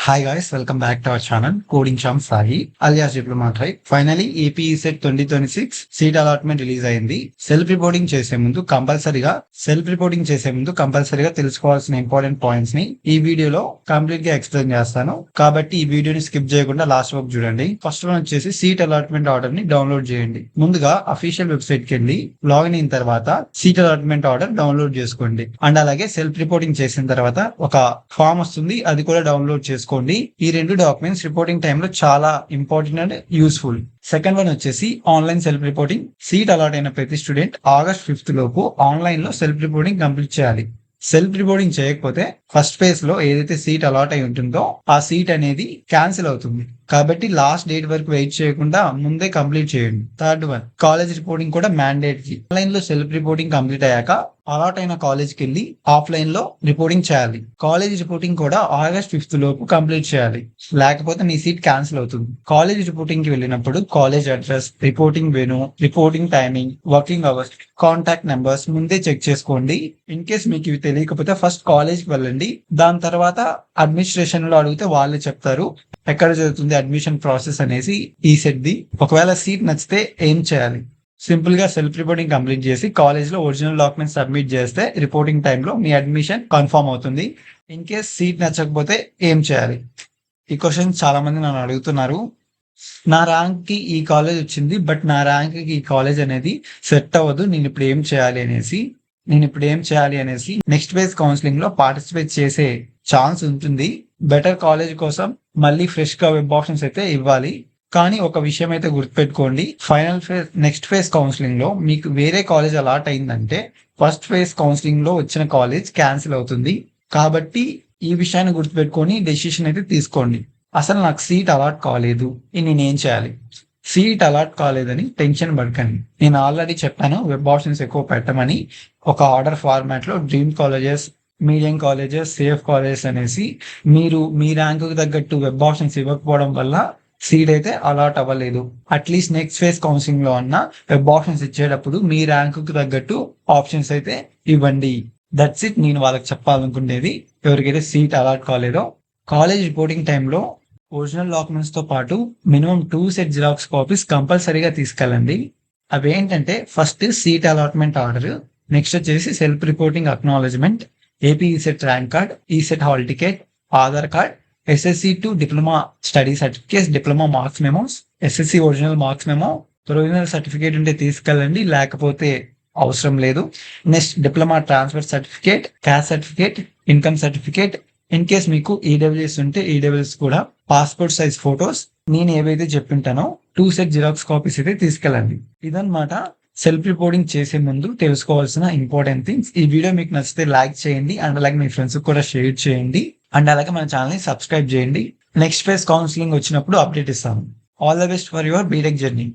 Hi guys, welcome back to our channel Coding Charm Sahi alias Diploma Try. Finally AP ESET 2026 seat allotment release అయింది. Self reporting చేసే ముందు కంపల్సరీగా తెలుసుకోవాల్సిన important points ని ఈ వీడియోలో కంప్లీట్ గా ఎక్స్ప్లెయిన్ చేస్తాను. కాబట్టి ఈ వీడియోని స్కిప్ చేయకుండా లాస్ట్ వరకు చూడండి. ఫస్ట్ వన్ వచ్చేసి సీట్ అలాట్మెంట్ ఆర్డర్ ని డౌన్లోడ్ చేయండి. ముందుగా అఫీషియల్ వెబ్సైట్ కి వెళ్ళి లాగిన్ అయిన తర్వాత సీట్ అలాట్మెంట్ ఆర్డర్ డౌన్లోడ్ చేసుకోండి. అండ్ అలాగే సెల్ఫ్ రిపోర్టింగ్ చేసిన తర్వాత ఒక ఫామ్ వస్తుంది, అది కూడా డౌన్లోడ్ చేసుకోండి. ఈ రెండు డాక్యుమెంట్స్ రిపోర్టింగ్ టైంలో చాలా important and useful. Second one వచ్చేసి online self reporting. Seat allot అయిన ప్రతి స్టూడెంట్ August 5th లోపు ఆన్లైన్ లో సెల్ఫ్ రిపోర్టింగ్ కంప్లీట్ చేయాలి. సెల్ఫ్ రిపోర్టింగ్ చేయకపోతే ఫస్ట్ ఫేజ్ లో ఏదైతే సీట్ అలాట్ అయి ఉంటుందో ఆ సీట్ అనేది క్యాన్సిల్ అవుతుంది. కాబట్టి లాస్ట్ డేట్ వరకు వెయిట్ చేయకుండా ముందే కంప్లీట్ చేయండి. థర్డ్ వన్ కాలేజ్ రిపోర్టింగ్ కూడా మ్యాండేటరీ. ఆన్లైన్ లో సెల్ఫ్ రిపోర్టింగ్ కంప్లీట్ అయ్యాక అలాట్ అయిన కాలేజ్ కి వెళ్ళి ఆఫ్లైన్ లో రిపోర్టింగ్ చేయాలి. కాలేజ్ రిపోర్టింగ్ కూడా August 5th లోపు కంప్లీట్ చేయాలి, లేకపోతే మీ సీట్ క్యాన్సిల్ అవుతుంది. కాలేజ్ రిపోర్టింగ్ కి వెళ్ళినప్పుడు college address, reporting venue, reporting timing, working hours, contact numbers ముందే చెక్ చేసుకోండి. ఇన్ కేస్ మీకు ఇవి తెలియకపోతే ఫస్ట్ కాలేజ్ కి వెళ్ళండి. దాని తర్వాత అడ్మినిస్ట్రేషన్ లో అడిగితే వాళ్ళే చెప్తారు ఎక్కడ జరుగుతుంది అడ్మిషన్ ప్రాసెస్ అనేసి ఈ సెట్ ది. ఒకవేళ సీట్ నచ్చితే ఏం చేయాలి? సింపుల్ గా సెల్ఫ్ రిపోర్టింగ్ కంప్లీట్ చేసి కాలేజ్ లో ఒరిజినల్ డాక్యుమెంట్స్ సబ్మిట్ చేస్తే రిపోర్టింగ్ టైంలో మీ అడ్మిషన్ కన్ఫర్మ్ అవుతుంది. ఇన్ కేస్ సీట్ నచ్చకపోతే ఏం చేయాలి? ఈ క్వశ్చన్ చాలా మంది నన్ను అడుగుతున్నారు. నా ర్యాంక్ కి ఈ కాలేజ్ వచ్చింది, బట్ నా ర్యాంక్ కి ఈ కాలేజ్ అనేది సెట్ అవ్వదు, నేను ఇప్పుడు ఏం చేయాలి అనేసి నెక్స్ట్ ఫేజ్ కౌన్సిలింగ్ లో పార్టిసిపేట్ చేసే ఛాన్స్ ఉంటుంది. బెటర్ కాలేజ్ కోసం మళ్ళీ ఫ్రెష్ గా వెబ్ ఆప్షన్స్ అయితే ఇవ్వాలి. కానీ ఒక విషయం అయితే గుర్తుపెట్టుకోండి, నెక్స్ట్ ఫేజ్ కౌన్సిలింగ్ లో మీకు వేరే కాలేజ్ అలాట్ అయిందంటే ఫస్ట్ ఫేజ్ కౌన్సిలింగ్ లో వచ్చిన కాలేజ్ క్యాన్సిల్ అవుతుంది. కాబట్టి ఈ విషయాన్ని గుర్తుపెట్టుకొని డెసిషన్ అయితే తీసుకోండి. అసలు నాకు సీట్ అలాట్ కాలేదు, నేనేం చేయాలి? సీట్ అలాట్ కాలేదని టెన్షన్ పడకండి. నేను ఆల్రెడీ చెప్పాను వెబ్ ఆప్షన్స్ ఎక్కువ పెట్టమని. ఒక ఆర్డర్ ఫార్మాట్ లో dream colleges, medium colleges, safe colleges అనేసి మీరు మీ ర్యాంకు తగ్గట్టు వెబ్ ఆప్షన్స్ ఇవ్వకపోవడం వల్ల సీట్ అయితే అలాట్ అవ్వలేదు. అట్లీస్ట్ నెక్స్ట్ ఫేజ్ కౌన్సిలింగ్ లో అన్న వెబ్ ఆప్షన్స్ ఇచ్చేటప్పుడు మీ ర్యాంకు తగ్గట్టు ఆప్షన్స్ అయితే ఇవ్వండి. దట్స్ ఇట్, నేను వాళ్ళకి చెప్పాలనుకునేది. ఎవరికైతే సీట్ అలాట్ కాలేదో కాలేజ్ రిపోర్టింగ్ టైంలో ఒరిజినల్ డాక్యుమెంట్స్ తో పాటు మినిమం 2 సెట్ జిరాక్స్ కాపీస్ కంపల్సరీగా తీసుకెళ్ళండి. అవి ఏంటంటే first seat allotment order, next వచ్చేసి self reporting acknowledgement, AP ECET rank card, ECET hall ticket, Aadhaar card, SSC to diploma study certificates, diploma marks memos, SSC original marks memo, provisional certificate ఉంటే తీసుకెళ్ళండి, లేకపోతే అవసరం లేదు. Next diploma transfer certificate, caste certificate, income certificate. In case మీకు EWS ఉంటే EWS కూడా, passport size photos, నేను ఏవైతే చెప్పింటానో 2 సెట్ జిరాక్స్ కాపీస్ అయితే తీసుకెళ్ళండి. ఇదన్నమాట సెల్ఫ్ రిపోర్టింగ్ చేసే ముందు తెలుసుకోవాల్సిన ఇంపార్టెంట్ థింగ్స్. ఈ వీడియో మీకు నచ్చితే లైక్ చేయండి, అండ్ అలాగే మీ ఫ్రెండ్స్ కూడా షేర్ చేయండి, అండ్ అలాగే మన ఛానల్ ని సబ్స్క్రైబ్ చేయండి. నెక్స్ట్ ఫేజ్ కౌన్సిలింగ్ వచ్చినప్పుడు అప్డేట్ ఇస్తాను. All the best for your BTech journey.